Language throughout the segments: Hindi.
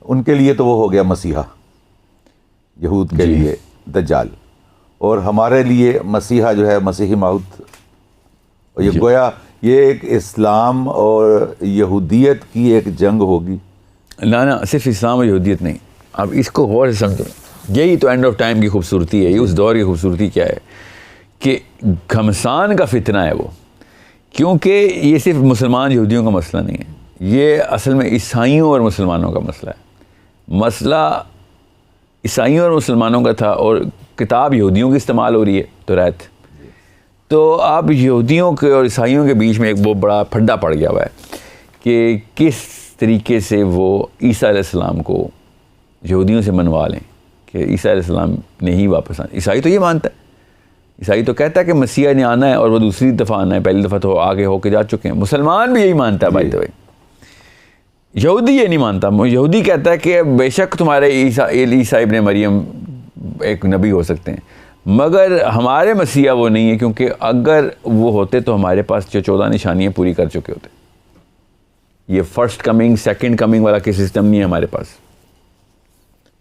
उनके लिए तो वो हो गया मसीहा, यहूद के लिए दज्जाल, और हमारे लिए मसीहा जो है मसीही मौत। और ये गोया ये एक इस्लाम और यहूदियत की एक जंग होगी। ना सिर्फ इस्लाम और यहूदियत नहीं, अब इसको गौर से समझो। यही तो एंड ऑफ टाइम की खूबसूरती है। ये उस दौर की खूबसूरती क्या है कि घमसान का फितना है वो, क्योंकि ये सिर्फ मुसलमान यहूदियों का मसला नहीं है, ये असल में ईसाइयों और मुसलमानों का मसला है। मसला ईसाइयों और मुसलमानों का था, और किताब यहूदियों की इस्तेमाल हो रही है तौरात। तो अब यहूदियों के और ईसाइयों के बीच में एक बहुत बड़ा फड्डा पड़ गया हुआ है कि किस तरीके से वो ईसा अलैहिस्सलाम को यहूदियों से मनवा लें कि ईसा अलैहिस्सलाम ने ही वापस आना। ईसाई तो ये मानता है, ईसाई तो कहता है कि मसीहा ने आना है और वो दूसरी दफ़ा आना है, पहली दफ़ा तो आगे होके जा चुके हैं। मुसलमान भी यही मानता है भाई। तो यहूदी ये नहीं मानता। यहूदी कहता है कि बेशक तुम्हारे ईसा इब्ने मरियम एक नबी हो सकते हैं, मगर हमारे मसीहा वो नहीं है, क्योंकि अगर वो होते तो हमारे पास जो 14 निशानियाँ पूरी कर चुके होते। ये फर्स्ट कमिंग सेकंड कमिंग वाला के सिस्टम नहीं है हमारे पास।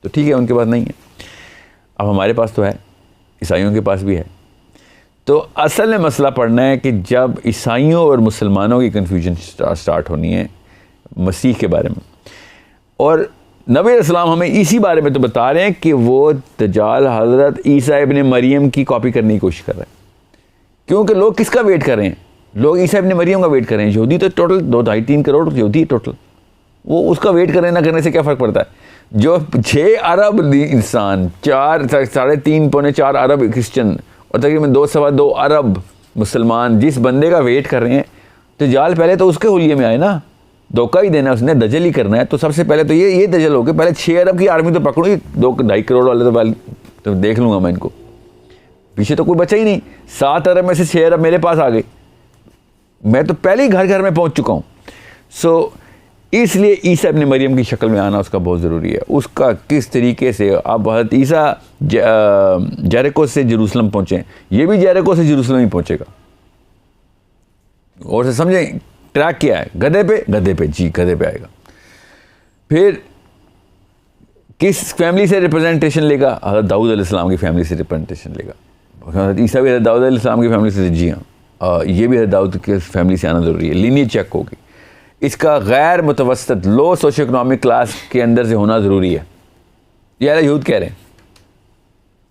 तो ठीक है, उनके पास नहीं है, अब हमारे पास तो है, ईसाइयों के पास भी है। तो असल में मसला पड़ना है कि जब ईसाइयों और मुसलमानों की कन्फ्यूजन स्टार्ट होनी है मसीह के बारे में, और नबी अलैहिस्सलाम हमें इसी बारे में तो बता रहे हैं कि वो दज्जाल हज़रत ईसा इब्ने मरियम की कॉपी करने की कोशिश कर रहे हैं। क्योंकि लोग किसका वेट कर रहे हैं? लोग ईसा इब्ने मरियम का वेट कर रहे हैं। यहूदी तो टोटल 2-2.5-3 करोड़ यहूदी टोटल, वो उसका वेट करने ना करने से क्या फ़र्क पड़ता है? जो 6 अरब इंसान, 3.5-4 अरब क्रिश्चन और तकरीबन 2-2.25 अरब मुसलमान जिस बंदे का वेट कर रहे हैं, तो दज्जाल पहले तो उसके हुलिये में आए ना, धोखा ही देना उसने, दजल ही करना है। तो सबसे पहले तो ये दजल हो गए। पहले 6 अरब की आर्मी तो पकड़ो, 2-2.5 करोड़ वाले तो पहले तो देख लूँगा मैं इनको, पीछे तो कोई बचा ही नहीं। 7 अरब में से 6 अरब मेरे पास आ गए, मैं तो पहले ही घर घर में पहुँच चुका हूँ। सो इसलिए ईसा इब्ने मरियम की शक्ल में आना उसका बहुत ज़रूरी है। उसका किस तरीके से, अब हज़रत ईसा जेरिको से जेरूसलम पहुँचे, ये भी जेरिको से जेरूसलम ही पहुँचेगा। और से समझें ट्रैक क्या है? गधे पे जी, गधे पे आएगा। फिर किस फैमिली से रिप्रेजेंटेशन लेगा? हज़रत दाऊद अलैहिस्सलाम की फैमिली से रिप्रेजेंटेशन लेगा। हज़रत ईसा भी हज़रत दाऊद अलैहिस्सलाम की फैमिली से, जी हाँ, ये भी हज़रत दाऊद की फैमिली से आना ज़रूरी है। लीनिएज चेक होगी। इसका गैर मुतवस्सत लो सोशो इकनॉमिक क्लास के अंदर से होना ज़रूरी है। ये अहले यहूद कह रहे हैं,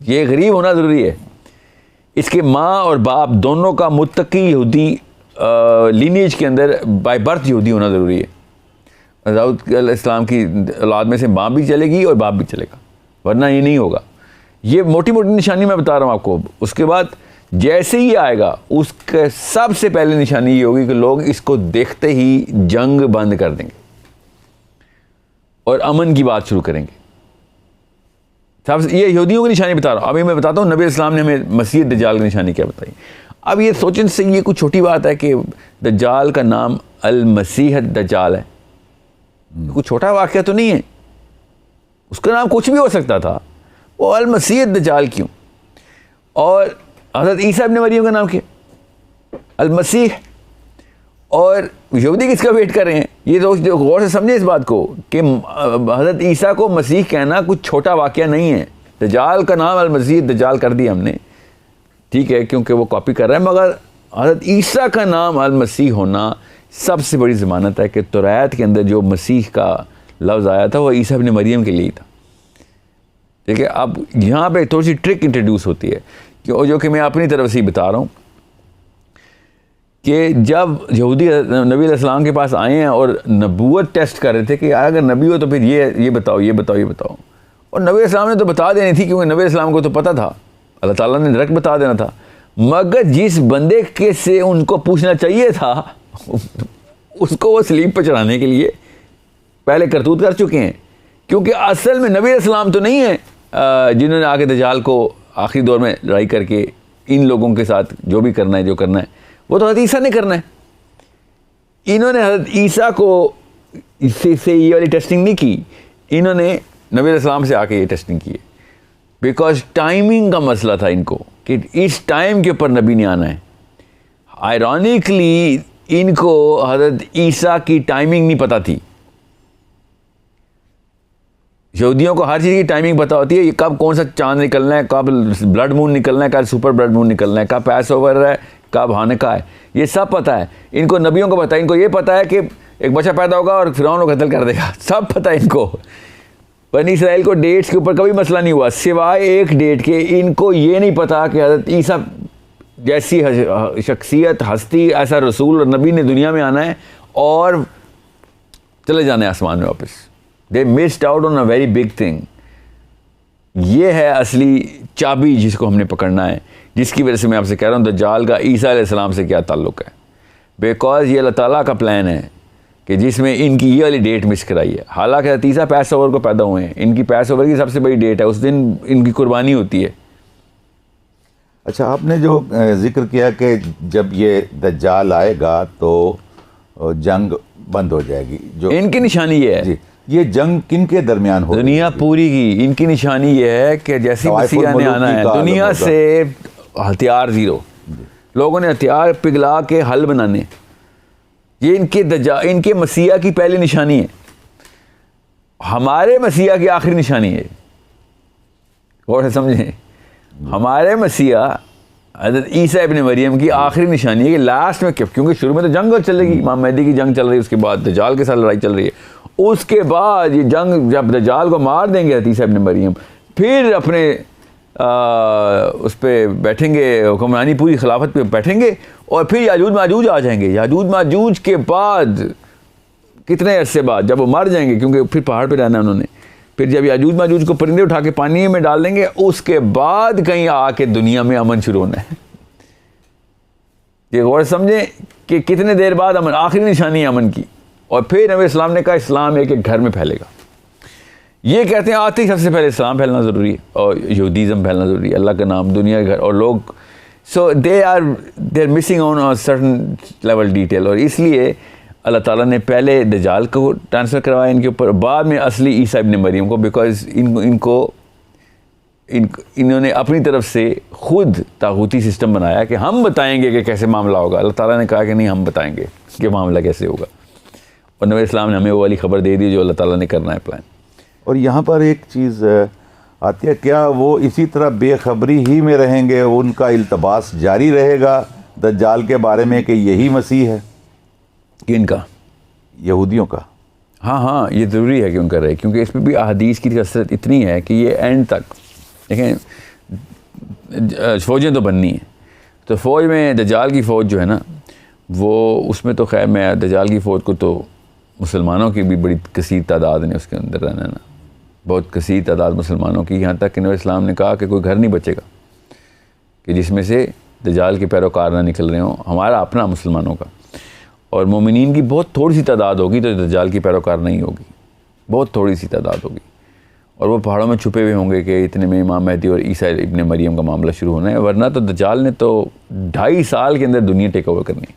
ये गरीब होना ज़रूरी है। इसके माँ और बाप दोनों का मुत्तकी यहूदी लीनिएज के अंदर बाय बर्थ यहूदी होना ज़रूरी है। दाऊद अलैहिस्सलाम की औलाद में से माँ भी चलेगी और बाप भी चलेगा, वरना ये नहीं होगा। ये मोटी मोटी निशानी मैं बता रहा हूँ आपको। उसके बाद जैसे ही आएगा, उसके सबसे पहले निशानी ये होगी कि लोग इसको देखते ही जंग बंद कर देंगे और अमन की बात शुरू करेंगे। सबसे ये यहूदियों की निशानी बता रहा हूँ। अभी मैं बताता हूँ नबी इस्लाम ने हमें मसीह दज्जाल की निशानी क्या बताई। अब ये सोचने से ये कुछ छोटी बात है कि दज्जाल का नाम अल मसीह दज्जाल है, कुछ छोटा वाक़या तो नहीं है। उसका नाम कुछ भी हो सकता था, वो अल मसीह दज्जाल क्यों? और हज़रत ईसा इब्ने मरियम का नाम क्या? अल मसीह। और यहूदी किसका वेट कर रहे हैं? ये तो गौर से समझे इस बात को कि हज़रत ईसा को मसीह कहना कुछ छोटा वाक़या नहीं है। दज्जाल का नाम अल मसीह दज्जाल कर दिया हमने, ठीक है, क्योंकि वो कॉपी कर रहा है, मगर हज़रत ईसा का नाम अल मसीह होना सबसे बड़ी ज़मानत है कि तौरात के अंदर जो मसीह का लफ्ज़ आया था वो ईसा इब्ने मरियम के लिए ही था। ठीक है, अब यहाँ पे थोड़ी सी ट्रिक इंट्रोड्यूस होती है जो कि मैं अपनी तरफ से ही बता रहा हूँ कि जब यहूदी नबी अलैहिस्सलाम के पास आए हैं और नबूवत टेस्ट कर रहे थे कि अगर नबी हो तो फिर ये बताओ, ये बताओ, ये बताओ, और नबी अलैहिस्सलाम ने तो बता देनी थी, क्योंकि नबी अलैहिस्सलाम को तो पता था, अल्लाह ताला ने डायरेक्ट बता देना था। मगर जिस बंदे के से उनको पूछना चाहिए था उसको वो स्लीप पर चढ़ाने के लिए पहले करतूत कर चुके हैं। क्योंकि असल में नबी अलैहिस्सलाम तो नहीं है जिन्होंने आके दज्जाल को आखिरी दौर में लड़ाई करके इन लोगों के साथ जो भी करना है, जो करना है, वो तो हज़रत ईसा ने करना है। इन्होंने हज़रत ईसा को इससे ये वाली टेस्टिंग नहीं की, इन्होंने नबी अलैहिस्सलाम से आके ये टेस्टिंग की है। बिकॉज टाइमिंग का मसला था इनको कि इस टाइम के ऊपर नबी ने आना है। आयरॉनिकली इनको हज़रत ईसा की टाइमिंग नहीं पता थी। यहूदियों को हर चीज़ की टाइमिंग पता होती है, ये कब कौन सा चांद निकलना है, कब ब्लड मून निकलना है, कब सुपर ब्लड मून निकलना है, कब पैस ओवर है, कब हानिका है, ये सब पता है इनको। नबियों को पता है, इनको ये पता है कि एक बच्चा पैदा होगा और फिरौन को कत्ल कर देगा, सब पता है इनको। बनी इसराइल को डेट्स के ऊपर कभी मसला नहीं हुआ, सिवाय एक डेट के। इनको ये नहीं पता कि हज़रत ईसा जैसी शख्सियत, हस्ती, ऐसा रसूल और नबी ने दुनिया में आना है और चले जाना है आसमान में वापस। दे missed out on a very big thing. ये है असली चाबी जिसको हमने पकड़ना है, जिसकी वजह से मैं आपसे कह रहा हूँ दज्जाल का ईसा अलैहिस्सलाम से क्या ताल्लुक़ है। बिकॉज ये अल्लाह ताला का प्लान है कि जिसमें इनकी ये वाली डेट मिस कराई है। हालांकि तीसरा पैस ओवर को पैदा हुए हैं, इनकी पैस ओवर की सबसे बड़ी डेट है, उस दिन इनकी कुर्बानी होती है। अच्छा, आपने जो जिक्र किया कि जब ये दज्जाल आएगा तो जंग बंद हो जाएगी, जो इनकी निशानी ये है। जी, ये जंग किन के दरमियान हो? दुनिया पूरी की इनकी निशानी ये है कि जैसे मसीहा ने आना है, दुनिया से हथियार ज़ीरो, लोगों ने हथियार पिघला के हल बनाने, ये इनके मसीहा की पहली निशानी है, हमारे मसीहा की आखिरी निशानी है। और समझें, हमारे मसीहा हज़रत ईसा इब्न मरियम की आखिरी निशानी है कि लास्ट में, क्योंकि शुरू में तो जंग चलेगी, इमाम मेहदी की जंग चल रही है, उसके बाद दज्जाल के साथ लड़ाई चल रही है, उसके बाद ये जंग जब दज्जाल को मार देंगे हज़रत ईसा इब्न मरियम, फिर अपने उस पर बैठेंगे, हुक्मरानी पूरी खिलाफत पे बैठेंगे, और फिर याजूज माजूज आ जाएंगे। याजूज माजूज के बाद कितने अरसे बाद जब वो मर जाएंगे, क्योंकि फिर पहाड़ पे रहना है उन्होंने, फिर जब याजूज माजूज को परिंदे उठा के पानी में डाल देंगे, उसके बाद कहीं आके दुनिया में अमन शुरू होना है। ये गौर समझें कि कितने देर बाद अमन, आखिरी निशानी है अमन की। और फिर नबी इस्लाम ने कहा इस्लाम एक एक घर में फैलेगा। ये कहते हैं आते ही सबसे पहले इस्लाम फैलना ज़रूरी है और यहूदीज़म फैलना ज़रूरी है, अल्लाह का नाम दुनिया के घर, और लोग so they are missing on a certain level detail. और इसलिए अल्लाह ताला ने पहले दज्जाल को ट्रांसफ़र करवाया इनके ऊपर, बाद में असली ईसा इब्न मरियम को, बिकॉज इन्होंने अपनी तरफ से खुद तागूती सिस्टम बनाया कि हम बताएंगे कि कैसे मामला होगा। अल्लाह ताला ने कहा कि नहीं, हम बताएंगे कि मामला कैसे होगा, और नबी इस्लाम ने हमें वो वाली ख़बर दे दी जो अल्लाह ताला ने करना है प्लान। और यहाँ पर एक चीज़ आती है, क्या वो इसी तरह बेखबरी ही में रहेंगे, उनका इल्तबास जारी रहेगा दज्जाल के बारे में कि यही मसीह है? किनका? यहूदियों का। हाँ हाँ, ये ज़रूरी है कि उनका रहे, क्योंकि इसमें भी अहादीस की कसरत इतनी है कि ये एंड तक देखें, फ़ौजें तो बननी हैं, तो फ़ौज में दज्जाल की फ़ौज जो है ना, वो उसमें तो खैर मैं दज्जाल की फ़ौज को तो मुसलमानों की भी बड़ी कसीर तादाद ने उसके अंदर रहना ना, बहुत कसीर तादाद मुसलमानों की, यहाँ तक कि नबी इस्लाम ने कहा कि कोई घर नहीं बचेगा कि जिसमें से दज्जाल के पैरोकार ना निकल रहे हों, हमारा अपना मुसलमानों का। और मोमिनीन की बहुत थोड़ी सी तादाद होगी तो दज्जाल की पैरोकार नहीं होगी, बहुत थोड़ी सी तादाद होगी, और वो पहाड़ों में छुपे हुए होंगे कि इतने में इमाम मेहदी और ईसा इब्न मरियम का मामला शुरू होना है। वरना तो दज्जाल ने तो 2.5 साल के अंदर दुनिया टेक ओवर करनी,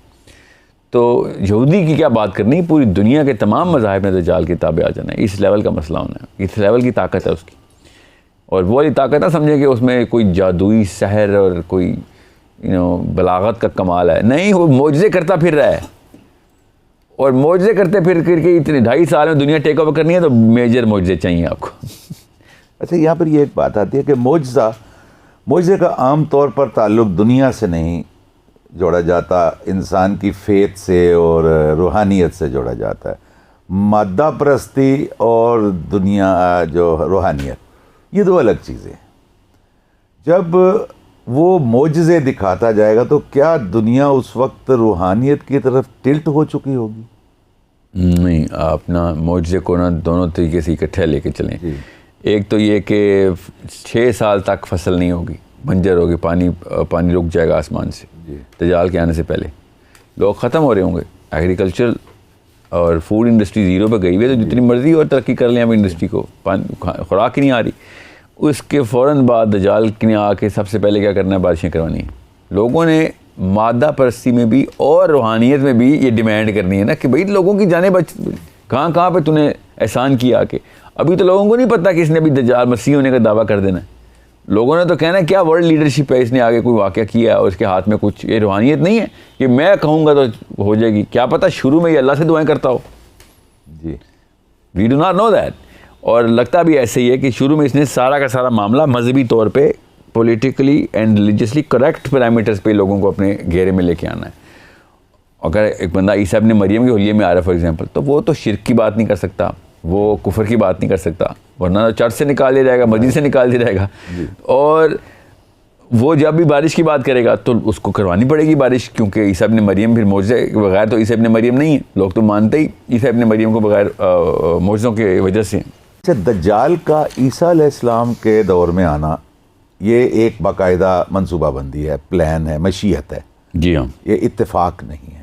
तो यहूदी की क्या बात करनी, पूरी दुनिया के तमाम मज़ाहिब में दज्जाल की ताबे आ जाना है। इस लेवल का मसला होना है, इस लेवल की ताकत है उसकी। और वो वाली ताकत ना समझे कि उसमें कोई जादुई सहर और कोई बलागत का कमाल है, नहीं, वो मोजज़े करता फिर रहा है, और मोजज़े करते फिर करके इतने 2.5 साल में दुनिया टेक ओवर करनी है, तो मेजर मोजज़े चाहिए आपको। अच्छा, यहाँ पर ये एक बात आती है कि मोजज़े का आम तौर पर ताल्लुक़ दुनिया से नहीं जोड़ा जाता, इंसान की फेथ से और रूहानियत से जोड़ा जाता है। मादा परस्ती और दुनिया जो रूहानियत, ये दो अलग चीज़ें। जब वो मोजज़े दिखाता जाएगा तो क्या दुनिया उस वक्त रूहानियत की तरफ टिल्ट हो चुकी होगी? नहीं, अपना मोजज़े को ना दोनों तरीके से इकट्ठे लेके चलें। एक तो ये कि 6 साल तक फसल नहीं होगी, बंजर होगी, पानी रुक जाएगा आसमान से दज्जाल के आने से पहले, लोग ख़त्म हो रहे होंगे, एग्रीकल्चर और फूड इंडस्ट्री ज़ीरो पे गई हुई है, तो जितनी मर्ज़ी और तरक्की कर लें अब इंडस्ट्री को, खुराक ही नहीं आ रही। उसके फ़ौरन बाद दज्जाल ने आके सबसे पहले क्या करना है, बारिशें करवानी है। लोगों ने मादा परस्ती में भी और रूहानियत में भी ये डिमांड करनी है ना कि भाई लोगों की जाने बच, कहाँ पे तूने एहसान किया आके। अभी तो लोगों को नहीं पता कि इसने अभी दज्जाल मसीह होने का दावा कर देना है। लोगों ने तो कहना है क्या वर्ल्ड लीडरशिप है, इसने आगे कोई वाक़या किया और इसके हाथ में कुछ, ये रूहानियत नहीं है कि मैं कहूँगा तो हो जाएगी। क्या पता शुरू में ये अल्लाह से दुआएं करता हो जी, we do not know that. और लगता भी ऐसे ही है कि शुरू में इसने सारा का सारा मामला मजहबी तौर पे politically and religiously correct parameters पे लोगों को अपने घेरे में लेके आना है। अगर एक बंदा ईसा इब्न मरियम के हुलिये में आ रहा है फॉर एग्जांपल, तो वो तो शिरक की बात नहीं कर सकता, वो कुफर की बात नहीं कर सकता, वरना तो चर्च से निकाल दिया जाएगा, मस्जिद से निकाल दिया जाएगा। और वो जब भी बारिश की बात करेगा तो उसको करवानी पड़ेगी बारिश, क्योंकि ईसा इब्न मरियम फिर मौजज़े के बगैर तो ईसा इब्न मरियम नहीं है। लोग तो मानते ही ईसा इब्न मरियम को बगैर मौजज़ों के वजह से। अच्छा, दज्जाल का ईसा अलैहिस्सलाम के दौर में आना ये एक बाकायदा मनसूबाबंदी है, प्लान है, मशीयत है। जी हाँ, ये इत्तेफाक नहीं है।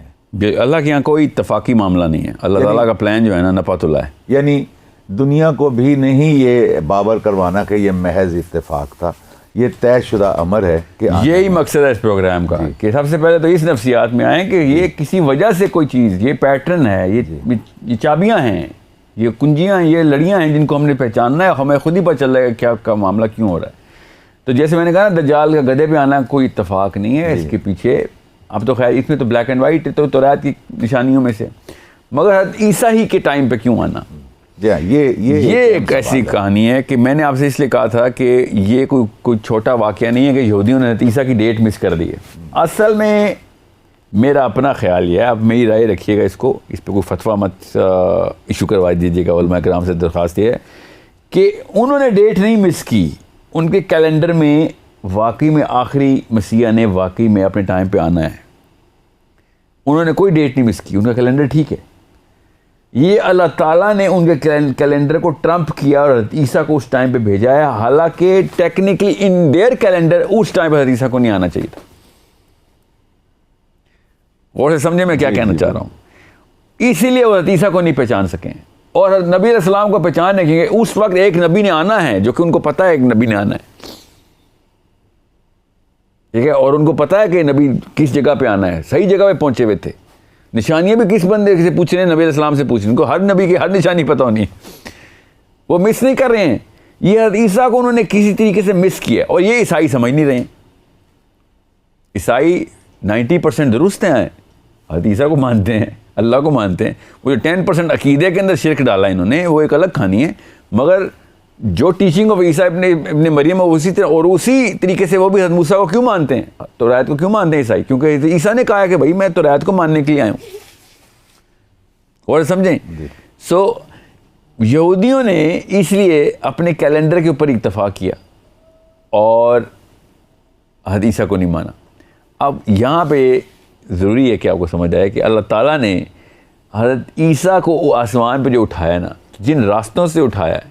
अल्लाह के यहाँ कोई इत्तफाकी मामला नहीं है। अल्लाह ताला का प्लान जो है ना नपातुल्लाह है। यानी दुनिया को भी नहीं ये बाबर करवाना कि ये महज इत्तेफाक था, ये तयशुदा अमर है कि यही मकसद है इस प्रोग्राम का कि सबसे पहले तो इस नफ्सियात में आए कि ये किसी वजह से कोई चीज़, ये पैटर्न है, ये चाबियाँ हैं, ये कुंजियाँ हैं, ये लड़ियाँ हैं जिनको हमने पहचानना है। हमें खुद ही पता चल रहा है क्या का मामला क्यों हो रहा है। तो जैसे मैंने कहा ना, दज्जाल का गधे पे आना कोई इत्तफाक नहीं है। इसके पीछे अब तो खैर इसमें तो ब्लैक एंड वाइट तो तौरात की निशानियों में से, मगर हज़रत ईसा ही के टाइम पे क्यों आना, ये एक ऐसी कहानी है कि मैंने आपसे इसलिए कहा था कि ये कोई छोटा वाक़या नहीं है कि यहूदियों ने हज़रत ईसा की डेट मिस कर दी है। असल में मेरा अपना ख्याल ये है, अब मेरी राय रखिएगा, इसको इस पर कोई फतवा मत इशू करवा दीजिएगा। उलमा किराम से दरख्वास्त ये है कि उन्होंने डेट नहीं मिस की, उनके कैलेंडर में वाकई में आखिरी मसीहा ने वाकई में अपने टाइम पे आना है। उन्होंने कोई डेट नहीं मिस की, उनका कैलेंडर ठीक है। ये अल्लाह ताला ने उनके कैलेंडर को ट्रम्प किया और ईसा को उस टाइम पे भेजा है, हालांकि टेक्निकली इन देयर कैलेंडर उस टाइम पर ईसा को नहीं आना चाहिए था। और समझे मैं क्या कहना चाह रहा हूँ। इसीलिए वो ईसा को नहीं पहचान सकें और नबी अलैहिस्सलाम को पहचान रखेंगे। उस वक्त एक नबी ने आना है, जो कि उनको पता है एक नबी ने आना है, ठीक है, और उनको पता है कि नबी किस जगह पे आना है, सही जगह पे पहुंचे हुए थे। निशानियां भी किस बंदे से पूछ रहे हैं, नबी अलैहिस्सलाम से पूछ रहे हैं। उनको हर नबी की हर निशानी पता होनी है, वो मिस नहीं कर रहे हैं। ये ईसा को उन्होंने किसी तरीके से मिस किया और ये ईसाई समझ नहीं रहे हैं। ईसाई 90% दुरुस्त हैं, हज़रत ईसा को मानते हैं, अल्लाह को मानते हैं। वो जो 10% अकीदे के अंदर शिरक डाला इन्होंने, वो एक अलग कहानी है। मगर जो टीचिंग ऑफ ईसा इब्न मरियम उसी तरह और उसी तरीके से वो भी हज़रत मूसा को क्यों मानते हैं, तौरात को क्यों मानते हैं ईसाई? क्योंकि ईसा ने कहा कि भाई मैं तौरात को मानने के लिए आया हूँ। और समझें, सो यहूदियों ने इसलिए अपने कैलेंडर के ऊपर इत्तफाक किया और हज़रत ईसा को नहीं माना। अब यहाँ पे ज़रूरी है कि आपको समझ आए कि अल्लाह ताला ने हज़रत ईसा को आसमान पे जो उठाया ना, जिन रास्तों से उठाया है,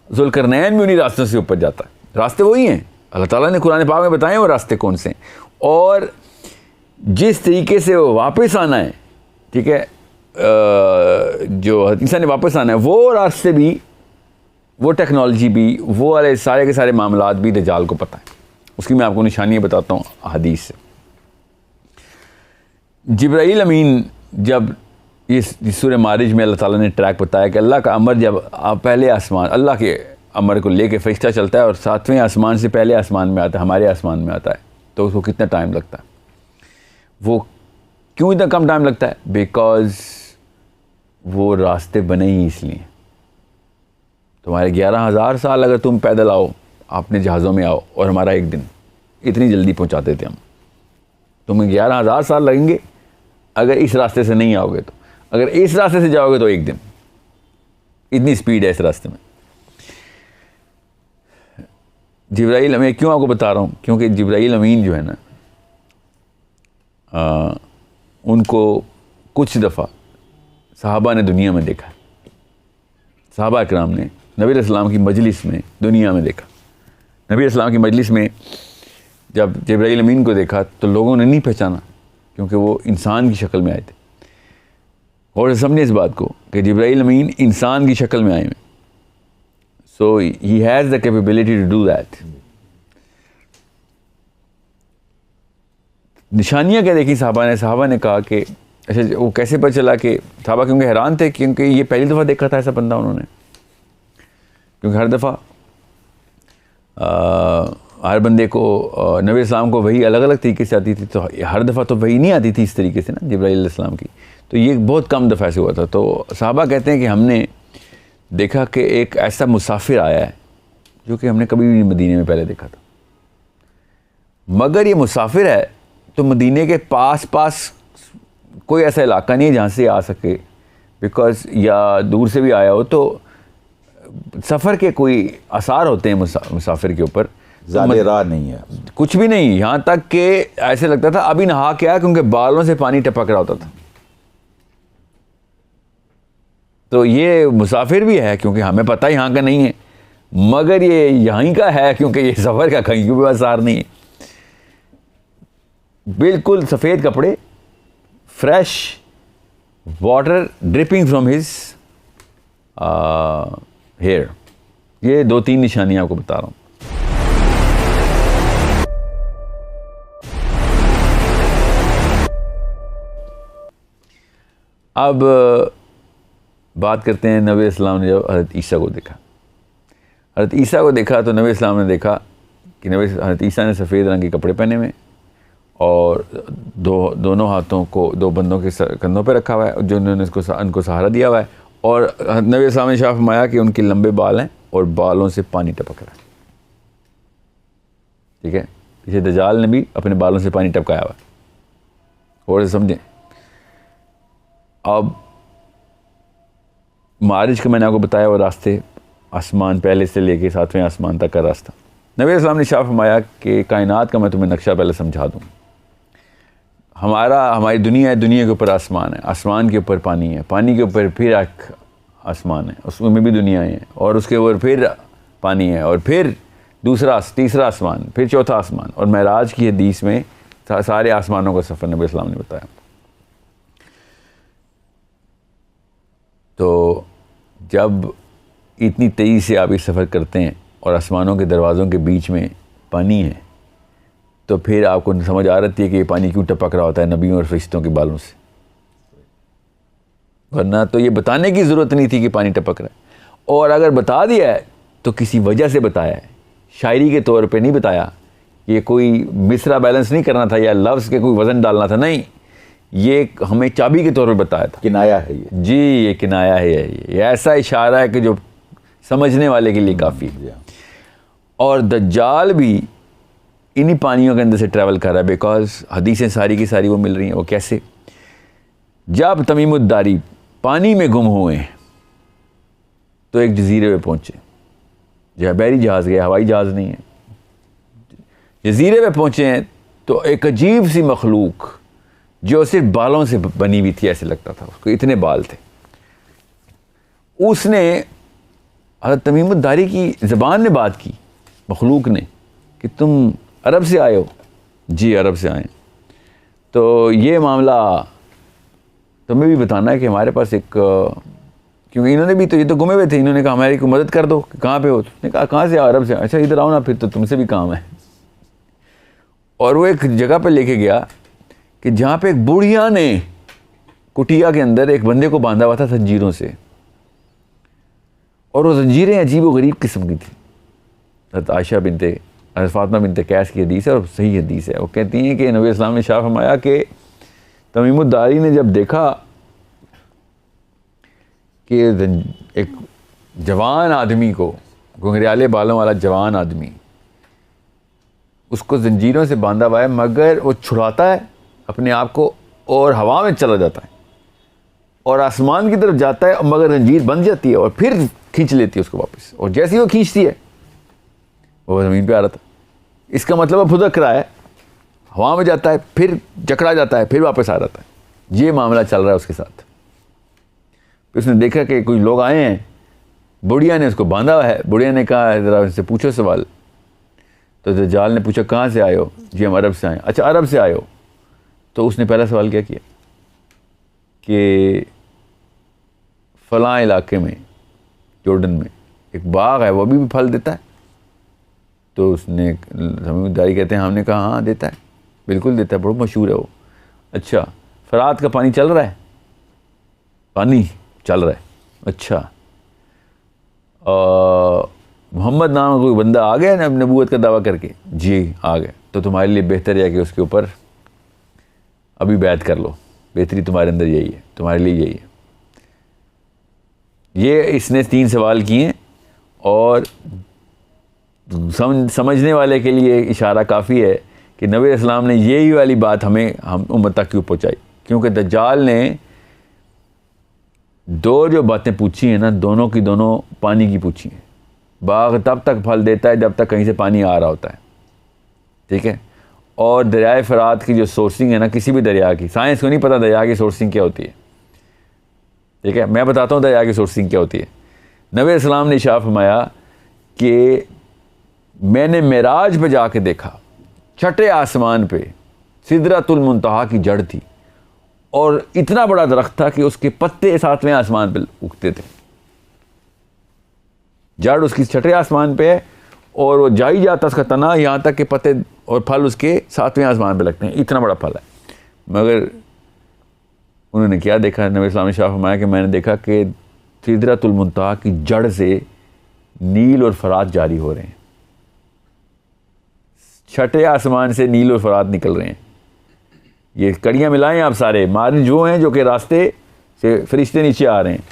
ज़ुल्करनैन भी उन्हीं रास्तों से ऊपर जाता है। रास्ते वही हैं, अल्लाह ताला ने कुरान पाक में बताए वो रास्ते कौन से हैं। और जिस तरीके से वो वापस आना है, ठीक है, जो हज़रत ईसा ने वापस आना है, वो रास्ते भी, वो टेक्नोलॉजी भी, वो वाले सारे के सारे मामलात भी दज्जाल को पता है। उसकी मैं आपको निशानियाँ बताता हूँ हदीस से। जिब्राईल अमीन जब इस सूरह मारिज में अल्लाह ताला ने ट्रैक बताया कि अल्लाह का अमर जब पहले आसमान, अल्लाह के अमर को लेके फरिश्ता चलता है और 7वें आसमान से पहले आसमान में आता है, हमारे आसमान में आता है, तो उसको कितना टाइम लगता है? वो क्यों इतना कम टाइम लगता है? बिकॉज़ वो रास्ते बने ही इसलिए। तुम्हारे 11,000 साल अगर तुम पैदल आओ, अपने जहाज़ों में आओ, और हमारा एक दिन, इतनी जल्दी पहुंचाते थे हम। तुम्हें 11,000 साल लगेंगे अगर इस रास्ते से नहीं आओगे तो, अगर इस रास्ते से जाओगे तो एक दिन। इतनी स्पीड है इस रास्ते में। जिब्राईल, मैं क्यों आपको बता रहा हूँ, क्योंकि जिब्राईल अमीन जो है ना, उनको कुछ दफ़ा सहाबा ने दुनिया में देखा। सहाबा इकराम ने नबी अलैहिस्सलाम की मजलिस में दुनिया में देखा। नबी अलैहिस्सलाम की मजलिस में जब जिब्राईल अमीन को देखा तो लोगों ने नहीं पहचाना, क्योंकि वो इंसान की शक्ल में आए थे। और समझे इस बात को कि जिब्राईल अमीन इंसान की शक्ल में आए हैं। So he has the capability to do that. निशानियाँ क्या देखी साहबा ने कहा कि अच्छा, वो कैसे पता चला कि साहबा, क्योंकि हैरान थे, क्योंकि ये पहली दफ़ा देखा था ऐसा बंदा उन्होंने। क्योंकि हर दफ़ा हर बंदे को नबी इस्लाम को वही अलग अलग तरीके से आती थी, तो हर दफ़ा तो वही नहीं आती थी इस तरीके से ना जिब्राईल अलैहिस्सलाम की। तो ये बहुत कम दफ़ा से हुआ था। तो साहबा कहते हैं कि हमने देखा कि एक ऐसा मुसाफिर आया है जो कि हमने कभी भी मदीने में पहले देखा था, मगर ये मुसाफिर है तो मदीने के पास पास कोई ऐसा इलाका नहीं है जहाँ से आ सके, बिकॉज़ या दूर से भी आया हो तो सफ़र के कोई आसार होते हैं मुसाफिर के ऊपर, ज़्यादा राह नहीं है, कुछ भी नहीं। यहाँ तक कि ऐसे लगता था अभी नहा के आया, क्योंकि बालों से पानी टपक रहा होता था। तो ये मुसाफिर भी है क्योंकि हमें पता यहाँ का नहीं है, मगर ये यहीं का है क्योंकि ये सफ़र का कहीं भी आसार नहीं है। बिल्कुल सफ़ेद कपड़े, fresh water dripping from his hair. ये 2-3 निशानियाँ आपको बता रहा हूँ। अब बात करते हैं नबी इस्लाम ने जब हज़रत ईसा को देखा। हज़रत ईसा को देखा तो नबी इस्लाम ने देखा कि हज़रत ईसा ने सफ़ेद रंग के कपड़े पहने हुए और दोनों हाथों को 2 बंदों के कंधों पर रखा हुआ है, जो उन्होंने उनको सहारा दिया हुआ है, और नबी इस्लाम ने शाह फरमाया कि उनके लंबे बाल हैं और बालों से पानी टपक रहा है। ठीक है, पीछे दज्जाल ने भी अपने बालों से पानी टपकाया हुआ है, और समझें। अब मारिज का मैंने आपको बताया वो रास्ते, आसमान पहले से लेके 7वें आसमान तक का रास्ता। नबी इस्लाम ने शाह फरमाया कि कायनात का मैं तुम्हें नक्शा पहले समझा दूँ। हमारी दुनिया है, दुनिया के ऊपर आसमान है, आसमान के ऊपर पानी है, पानी के ऊपर फिर एक आसमान है, उसमें भी दुनिया है, और उसके ऊपर फिर पानी है, और फिर तीसरा आसमान, फिर चौथा आसमान। और महराज की हदीस में सारे आसमानों का सफ़र नबी इस्लाम ने बताया। तो जब इतनी तेज़ी से आप इस सफ़र करते हैं और आसमानों के दरवाज़ों के बीच में पानी है, तो फिर आपको समझ आ रही है कि ये पानी क्यों टपक रहा होता है नबियों और फरिश्तों के बालों से, वरना तो ये बताने की ज़रूरत नहीं थी कि पानी टपक रहा है। और अगर बता दिया है तो किसी वजह से बताया है, शायरी के तौर पे नहीं बताया। ये कोई मिसरा बैलेंस नहीं करना था या लफ्ज़ के कोई वज़न डालना था, नहीं, ये हमें चाबी के तौर पे बताया था। किनाया है ये, जी, ये किनाया है, ये ऐसा इशारा है कि जो समझने वाले के लिए काफ़ी है। और दज्जाल भी इन्हीं पानियों के अंदर से ट्रैवल कर रहा है, बिकॉज हदीसें सारी की सारी वो मिल रही हैं। वो कैसे? जब तमीमुद्दारी पानी में गुम हुए तो एक जजीरे पे पहुँचे, जहाँ बहरी जहाज़ गया, हवाई जहाज़ नहीं है, जजीरे पे पहुँचे हैं तो एक अजीब सी मखलूक जो सिर्फ बालों से बनी हुई थी, ऐसे लगता था उसको, इतने बाल थे। उसने हज़रत तमीमुद्दारी की ज़बान में बात की, मखलूक ने, कि तुम अरब से आए हो? जी, अरब से आए। तो ये मामला तुम्हें भी बताना है कि हमारे पास एक, क्योंकि इन्होंने भी तो, ये तो गुमे हुए थे, इन्होंने कहा हमारी को मदद कर दो, कहाँ पे हो? तुमने कहा कहाँ से? अरब से। अच्छा, इधर आओ ना, फिर तो तुमसे भी काम है। और वो एक जगह पे लेके गया कि जहाँ पे एक बुढ़िया ने कुटिया के अंदर एक बंदे को बांधा हुआ था जंजीरों से, और वो जंजीरें अजीब व गरीब किस्म की थी। हज़रत आयशा बिनते फातिमा बिनते कैस की हदीस है और सही हदीस है। वो कहती हैं कि नबी इस्लाम ने शाह फरमाया कि तमीमुद्दारी ने जब देखा कि एक जवान आदमी को, घुंघराले बालों वाला जवान आदमी, उसको जंजीरों से बांधा हुआ है, मगर वो छुड़ाता है अपने आप को और हवा में चला जाता है और आसमान की तरफ जाता है, मगर जंजीर बंध जाती है और फिर खींच लेती है उसको वापस, और जैसे ही वो खींचती है वो ज़मीन पे आ रहा था। इसका मतलब वो फुदक रहा है, हवा में जाता है, फिर जकड़ा जाता है, फिर वापस आ जाता है। ये मामला चल रहा है उसके साथ। फिर उसने देखा कि कोई लोग आए हैं, बुढ़िया ने उसको बांधा हुआ है। बुढ़िया ने कहा ज़रा उससे पूछो सवाल। तो दज्जाल ने पूछा कहाँ से आए हो? जी, हम अरब से आए। अच्छा, अरब से आए हो? तो उसने पहला सवाल क्या किया कि फ़लाँ इलाके में, जॉर्डन में एक बाग है, वो अभी भी फल देता है? तो उसने, तमीमुद्दारी कहते हैं, हमने कहा हाँ देता है, बिल्कुल देता है, बहुत मशहूर है वो। अच्छा, फरात का पानी चल रहा है? पानी चल रहा है। अच्छा, मोहम्मद नाम का कोई बंदा आ गया ना नबूवत का दावा करके? जी, आ गया। तो तुम्हारे लिए बेहतर है कि उसके ऊपर अभी बैत कर लो, बेहतरी तुम्हारे अंदर यही है, तुम्हारे लिए यही है। ये इसने 3 सवाल किए और समझने वाले के लिए इशारा काफ़ी है कि नबी इस्लाम ने यही वाली बात हम उम्मत तक क्यों पहुँचाई, क्योंकि दज्जाल ने 2 जो बातें पूछी हैं ना, दोनों की दोनों पानी की पूछी हैं। बाग तब तक फल देता है जब तक कहीं से पानी आ रहा होता है, ठीक है। और दरियाए फ़रात की जो सोर्सिंग है ना, किसी भी दरिया की, साइंस को नहीं पता दरिया की सोर्सिंग क्या होती है, ठीक है। मैं बताता हूँ दरिया की सोर्सिंग क्या होती है। नबी इस्लाम ने इरशाद फरमाया कि मैंने मेराज पे जाके देखा, छठे आसमान पे सिदरतुल मुंतहा की जड़ थी और इतना बड़ा दरख्त था कि उसके पत्ते 7वें आसमान पे उगते थे। जड़ उसकी छठे आसमान पे है और वो जा ही जाता उसका तना यहाँ तक के पत्ते और फल उसके 7वें आसमान पे लगते हैं। इतना बड़ा फल है। मगर उन्होंने क्या देखा, नबी इस्लाम ने इरशाद फरमाया कि मैंने देखा कि सिदरतुल मुंतहा की जड़ से नील और फरात जारी हो रहे हैं। छठे आसमान से नील और फरात निकल रहे हैं। ये कड़ियाँ मिलाएं आप सारे, मारिज वो हैं जो कि रास्ते से फरिश्ते नीचे आ रहे हैं।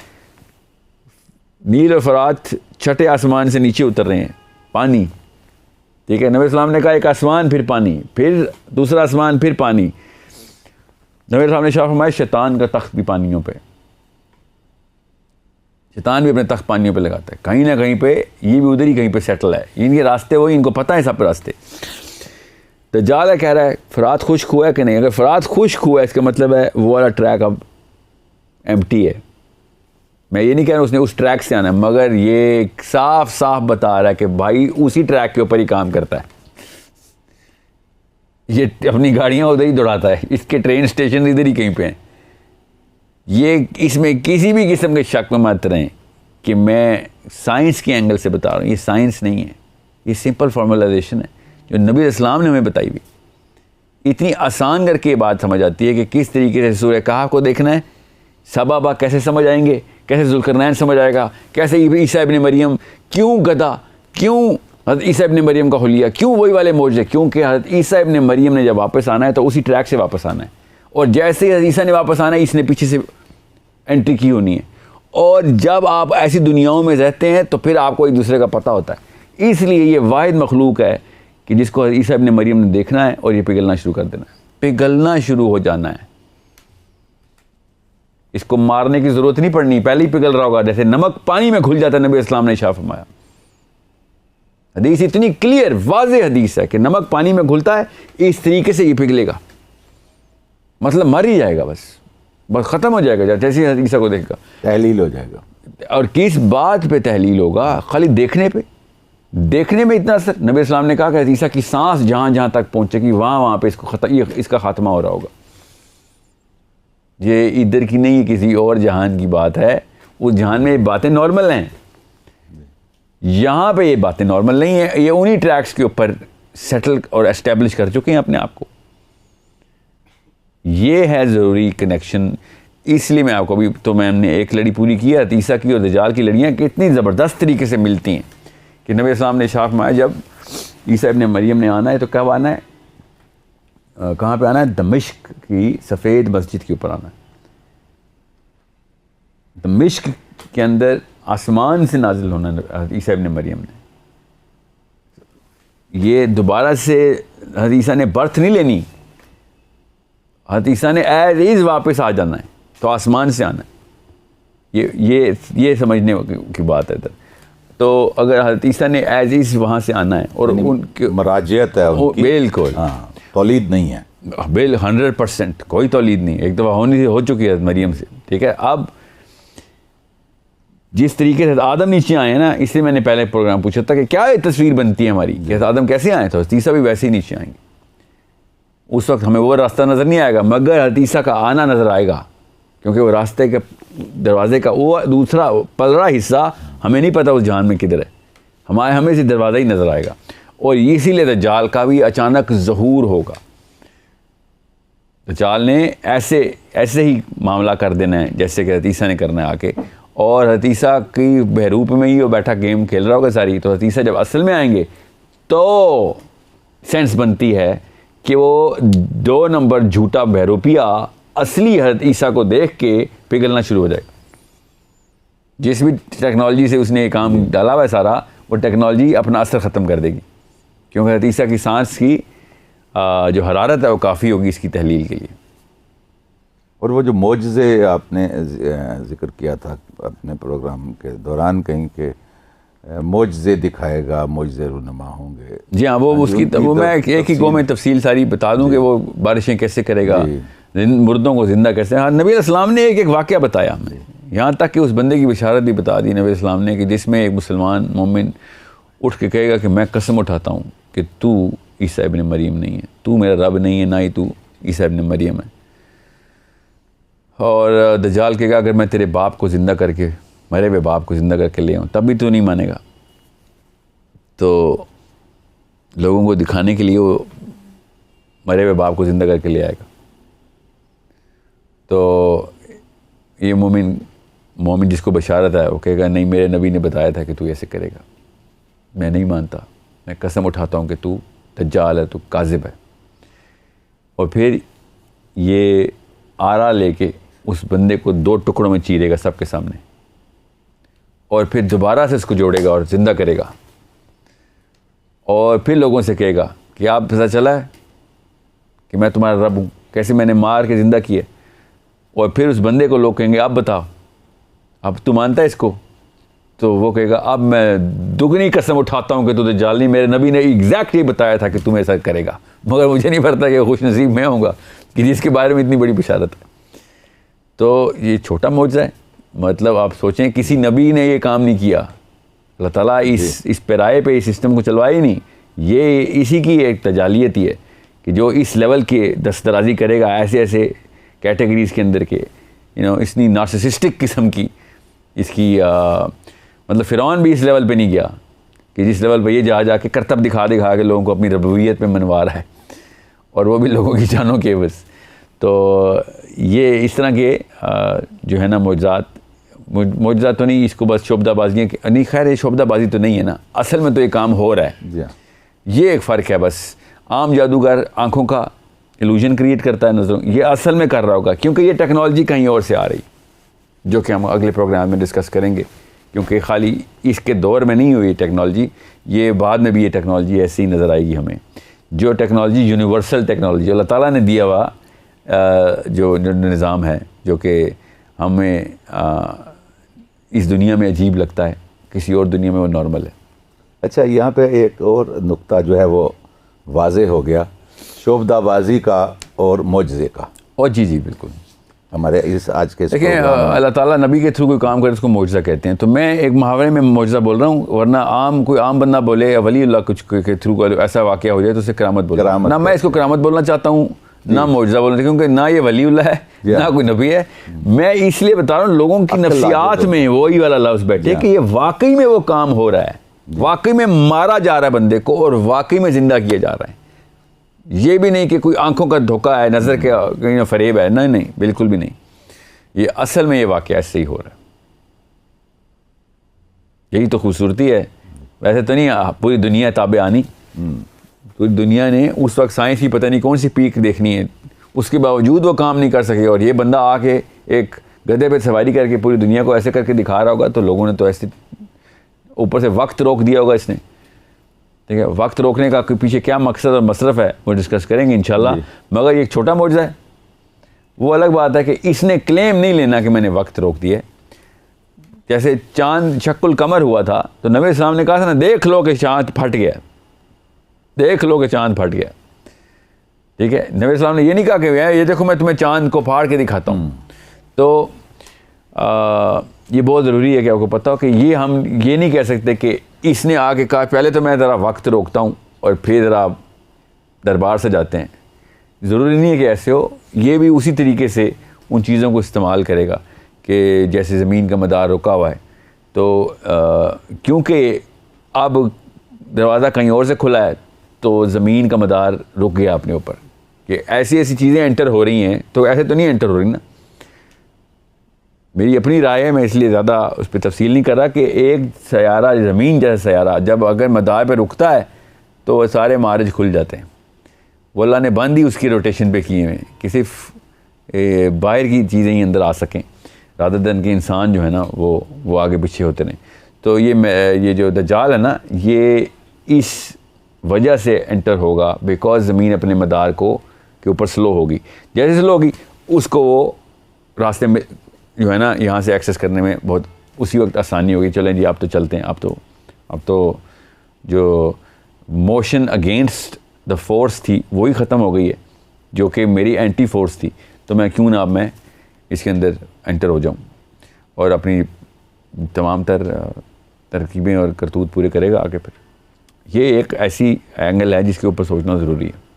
नील और फरात छठे आसमान से नीचे उतर रहे हैं, पानी, ठीक है। नबी इस्लाम ने कहा एक आसमान फिर पानी, फिर दूसरा आसमान फिर पानी। नबी इस्लाम ने इरशाद फरमाया शैतान का तख्त भी पानियों पे, शैतान भी अपने तख्त पानियों पे लगाता है। कहीं ना कहीं पे ये भी उधर ही कहीं पे सेटल है। इनके रास्ते वही, इनको पता है सब रास्ते। दज्जाल कह रहा है फरात खुश्क हुआ है कि नहीं। अगर फरात खुश्क हुआ है इसका मतलब है वो वाला ट्रैक अब एम्प्टी है। मैं ये नहीं कह रहा उसने उस ट्रैक से आना है, मगर ये साफ साफ बता रहा है कि भाई उसी ट्रैक के ऊपर ही काम करता है। ये अपनी गाड़ियाँ उधर ही दौड़ाता है, इसके ट्रेन स्टेशन इधर ही कहीं पे हैं। ये इसमें किसी भी किस्म के शक में मत रहें कि मैं साइंस के एंगल से बता रहा हूँ। ये साइंस नहीं है, ये सिंपल फॉर्मलाइजेशन है जो नबी इस्लाम ने हमें बताई हुई। इतनी आसान करके बात समझ आती है कि किस तरीके से सूरह कहफ को देखना है, सबाबा कैसे समझ आएंगे, कैसे जुल्करनैन समझ आएगा, कैसे ईसा इब्न मरियम क्यों गधा, क्यों हज़रत ईसा इब्न मरियम का हुलिया, क्यों वही वाले मौजज़े, क्योंकि हज़रत ईसा इब्न मरियम ने जब वापस आना है तो उसी ट्रैक से वापस आना है। और जैसे ही हज़रत ईसा ने वापस आना है, इसने पीछे से एंट्री की होनी है। और जब आप ऐसी दुनियाओं में रहते हैं तो फिर आपको एक दूसरे का पता होता है। इसलिए ये वाहिद मखलूक है कि जिसको ईसा इब्न मरियम ने देखना है और ये पिघलना शुरू कर देना है, पिघलना शुरू हो जाना है। इसको मारने की ज़रूरत नहीं पड़नी, पहले ही पिघल रहा होगा, जैसे नमक पानी में घुल जाता है। नबी इस्लाम ने इरशाद फरमाया, हदीस इतनी क्लियर वाज़ेह हदीस है कि नमक पानी में घुलता है, इस तरीके से ये पिघलेगा, मतलब मर ही जाएगा, बस ख़त्म हो जाएगा जैसे ही ईसा को देखेगा, तहलील हो जाएगा। और किस बात पे तहलील होगा? खाली देखने में इतना असर। नबी इस्लाम ने कहा कि ईसा की सांस जहाँ जहाँ तक पहुँचेगी वहाँ पे इसका ख़ात्मा हो रहा होगा। ये इधर की नहीं, किसी और जहान की बात है। उस जहान में ये बातें नॉर्मल हैं, यहाँ पे ये बातें नॉर्मल नहीं है। ये उन्हीं ट्रैक्स के ऊपर सेटल और एस्टेब्लिश कर चुके हैं अपने आप को। ये है ज़रूरी कनेक्शन। इसलिए मैं आपको अभी तो मैंने एक लड़ी पूरी की है ईसा की और दज्जाल की लड़ियाँ कितनी ज़बरदस्त तरीके से मिलती हैं कि नबी इस्लाम ने इरशाद फरमाया जब ईसा इब्न मरियम ने आना है तो कब आना है, कहाँ पे आना है? दमिश्क की सफ़ेद मस्जिद के ऊपर आना है। दमिश्क के अंदर आसमान से नाजिल होना है ईसा इब्न मरियम ने। ये दोबारा से हज़रत ईसा ने बर्थ नहीं लेनी, हज़रत ईसा ने एज इज़ वापस आ जाना है, तो आसमान से आना है। ये समझने की बात है इधर। तो अगर हज़रत ईसा ने एज इज़ वहाँ से आना है और उनकी मराजियत है उनकी, बिल्कुल हाँ, तौलीद नहीं है, 100% कोई तौलीद नहीं। एक दफ़ा हो चुकी है मरियम से, ठीक है। अब जिस तरीके से आदम नीचे आए हैं ना, इसलिए मैंने पहले प्रोग्राम पूछा था कि क्या तस्वीर बनती है हमारी कि आदम कैसे आए, तो ईसा भी वैसे ही नीचे आएंगे। उस वक्त हमें वो रास्ता नज़र नहीं आएगा, मगर ईसा का आना नज़र आएगा, क्योंकि वो रास्ते के दरवाजे का वो दूसरा पलरा हिस्सा हमें नहीं पता उस जहान में किधर है। हमें से दरवाज़ा ही नज़र आएगा। और इसीलिए दज्जाल का भी अचानक ज़हूर होगा। दज्जाल ने ऐसे ही मामला कर देना है जैसे कि हज़रत ईसा ने करना है आके। और हज़रत ईसा की बहरूप में ही वो बैठा गेम खेल रहा होगा सारी। तो हज़रत ईसा जब असल में आएंगे तो सेंस बनती है कि वो 2 नंबर झूठा बहरूपिया असली हज़रत ईसा को देख के पिघलना शुरू हो जाएगा। जिस भी टेक्नोलॉजी से उसने ये काम डाला हुआ है सारा, वो टेक्नोलॉजी अपना असर ख़त्म कर देगी, क्योंकि हज़रत ईसा की सांस की जो हरारत है वो काफ़ी होगी इसकी तहलील के लिए। और वो जो मोजज़े आपने ज़िक्र किया था अपने प्रोग्राम के दौरान, कहीं के मोजज़े दिखाएगा, मोजज़े रूनमा होंगे। जी हाँ, वो उसकी वो मैं एक ही गो में तफसील सारी बता दूं कि वो बारिशें कैसे करेगा, मुर्दों को ज़िंदा कैसे। हाँ, नबी अलैहिस्सलाम ने एक वाक़या बताया हमें, यहाँ तक कि उस बंदे की बशारत भी बता दी नबी अलैहिस्सलाम ने, कि जिसमें एक मुसलमान मोमिन उठ के कहेगा कि मैं कसम उठाता हूँ कि तू ईसा इब्न मरियम नहीं है, तू मेरा रब नहीं है, ना ही तू ईसा इब्न मरियम है। और दज्जाल कहेगा अगर मैं तेरे बाप को ज़िंदा करके, मरे हुए बाप को ज़िंदा करके ले आऊँ तब भी तू नहीं मानेगा। तो लोगों को दिखाने के लिए वो मरे हुए बाप को ज़िंदा करके ले आएगा। तो ये मोमिन जिसको बशारत है वो कहेगा नहीं, मेरे नबी ने बताया था कि तू ऐसे करेगा, मैं नहीं मानता, मैं कसम उठाता हूँ कि तू दज्जाल है, तू काज़िब है। और फिर ये आरा लेके उस बंदे को 2 टुकड़ों में चीरेगा सबके सामने, और फिर दोबारा से उसको जोड़ेगा और ज़िंदा करेगा। और फिर लोगों से कहेगा कि आप पता चला है कि मैं तुम्हारा रब हूँ, कैसे मैंने मार के ज़िंदा किया। और फिर उस बंदे को लोग कहेंगे अब बताओ, अब तू मानता है इसको? तो वो कहेगा अब मैं दुगनी कसम उठाता हूँ कि तू दज्जाल नहीं, मेरे नबी ने एग्जैक्ट ये बताया था कि तुम ऐसा करेगा, मगर मुझे नहीं पता कि खुश नसीब मैं होऊंगा कि जिसके बारे में इतनी बड़ी बशारत है। तो ये छोटा मौजज़ा है, मतलब आप सोचें किसी नबी ने ये काम नहीं किया, अल्लाह ताला इस पैराए पे इस सिस्टम को चलवाया ही नहीं। ये इसी की एक तजालियत ही है कि जो इस लेवल के दस्तराजी करेगा ऐसे ऐसे कैटेगरीज़ के अंदर के, इतनी नार्सिसिस्टिक किस्म की इसकी मतलब फ़िरौन भी इस लेवल पे नहीं गया कि जिस लेवल पे ये जा के करतब दिखा के लोगों को अपनी रबूबियत में मनवा रहा है, और वो भी लोगों की जानों के बस। तो ये इस तरह के जो है ना मौजज़ात तो नहीं, इसको बस शोबदाबाजियाँ नहीं, खैर ये शोबदाबाजी तो नहीं है ना, असल में तो ये काम हो रहा है। ये एक फ़र्क है बस। आम जादूगर आँखों का इल्यूजन क्रिएट करता है नज़रों, ये असल में कर रहा होगा क्योंकि ये टेक्नोलॉजी कहीं और से आ रही, जो कि हम अगले प्रोग्राम में डिस्कस करेंगे, क्योंकि खाली इसके दौर में नहीं हुई टेक्नोलॉजी, ये बाद में भी ये टेक्नोलॉजी ऐसी ही नज़र आएगी हमें। जो टेक्नोलॉजी यूनिवर्सल टेक्नोलॉजी अल्लाह ताला ने दिया हुआ जो निज़ाम है, जो कि हमें इस दुनिया में अजीब लगता है, किसी और दुनिया में वो नॉर्मल है। अच्छा, यहाँ पे एक और नुक्ता जो है वो वाज़े हो गया, शोबदाबाजी का और मोजज़े का। और जी बिल्कुल, हमारे इस आज के देखिए अल्लाह ताला नबी के थ्रू कोई काम करे उसको मोजज़ा कहते हैं। तो मैं एक मुहावरे में मोजज़ा बोल रहा हूँ, वरना कोई आम बंदा बोले या वलीउल्लाह कुछ के थ्रू ऐसा वाक़या हो जाए तो उसे करामत बोल ना, मैं इसको करामत बोलना चाहता हूँ ना मोजज़ा बोलना, क्योंकि ना ये वलीउल्लाह है ना कोई नबी है। मैं इसलिए बता रहा हूँ लोगों की नफ्सियात में वही वाला लफ्ज़ बैठे कि ये वाकई में वो काम हो रहा है, वाकई में मारा जा रहा है बंदे को और वाकई में ज़िंदा किया जा रहा है। ये भी नहीं कि कोई आंखों का धोखा है, नज़र के कहीं फरेब है, नहीं, बिल्कुल भी नहीं। ये असल में ये वाक़या ऐसे ही हो रहा है। यही तो खूबसूरती है। वैसे तो नहीं पूरी दुनिया ताबे आनी, पूरी दुनिया ने उस वक्त साइंस की पता नहीं कौन सी पीक देखनी है, उसके बावजूद वो काम नहीं कर सके, और ये बंदा आके एक गधे पे सवारी करके पूरी दुनिया को ऐसे करके दिखा रहा होगा, तो लोगों ने तो ऐसे ऊपर से वक्त रोक दिया होगा इसने। ठीक है, वक्त रोकने का पीछे क्या मकसद और मसरफ है वो डिस्कस करेंगे इंशाल्लाह। मगर ये एक छोटा मौजज़ा है, वो अलग बात है कि इसने क्लेम नहीं लेना कि मैंने वक्त रोक दिया। जैसे चांद शक्ल कमर हुआ था तो नबी इस्लाम ने कहा था ना, देख लो कि चांद फट गया, देख लो कि चांद फट गया। ठीक है, नबी इस्लाम ने ये नहीं कहा कि ये देखो मैं तुम्हें चांद को फाड़ के दिखाता हूँ। तो ये बहुत ज़रूरी है कि आपको पता हो कि ये हम ये नहीं कह सकते कि इसने आके कहा पहले तो मैं ज़रा वक्त रोकता हूँ और फिर ज़रा दरबार से जाते हैं। ज़रूरी नहीं है कि ऐसे हो, ये भी उसी तरीके से उन चीज़ों को इस्तेमाल करेगा कि जैसे ज़मीन का मदार रुका हुआ है, तो क्योंकि अब दरवाज़ा कहीं और से खुला है तो ज़मीन का मदार रुक गया अपने ऊपर, कि ऐसी ऐसी चीज़ें एंटर हो रही हैं, तो ऐसे तो नहीं एंटर हो रही ना। मेरी अपनी राय है, मैं इसलिए ज़्यादा उस पर तफसील नहीं कर रहा कि एक सयारा, ज़मीन जैसा सयारा जब अगर मदार पे रुकता है तो वह सारे मार्ज खुल जाते हैं। वो अल्लाह ने बंद ही उसकी रोटेशन पे किए हुए कि सिर्फ बाहर की चीज़ें ही अंदर आ सकें। रादर देन कि इंसान जो है ना वो आगे पीछे होते रहें। तो ये जो दज्जाल है ना, ये इस वजह से एंटर होगा बिकॉज ज़मीन अपने मदार के ऊपर स्लो होगी। जैसे स्लो होगी उसको वो रास्ते में जो है ना यहाँ से एक्सेस करने में बहुत उसी वक्त आसानी होगी। चलें जी, आप तो चलते हैं। अब तो जो मोशन अगेंस्ट द फोर्स थी वही ख़त्म हो गई है, जो कि मेरी एंटी फोर्स थी। तो मैं क्यों ना अब मैं इसके अंदर एंटर हो जाऊं और अपनी तमाम तरकीबें और करतूत पूरे करेगा आगे। फिर ये एक ऐसी एंगल है जिसके ऊपर सोचना ज़रूरी है।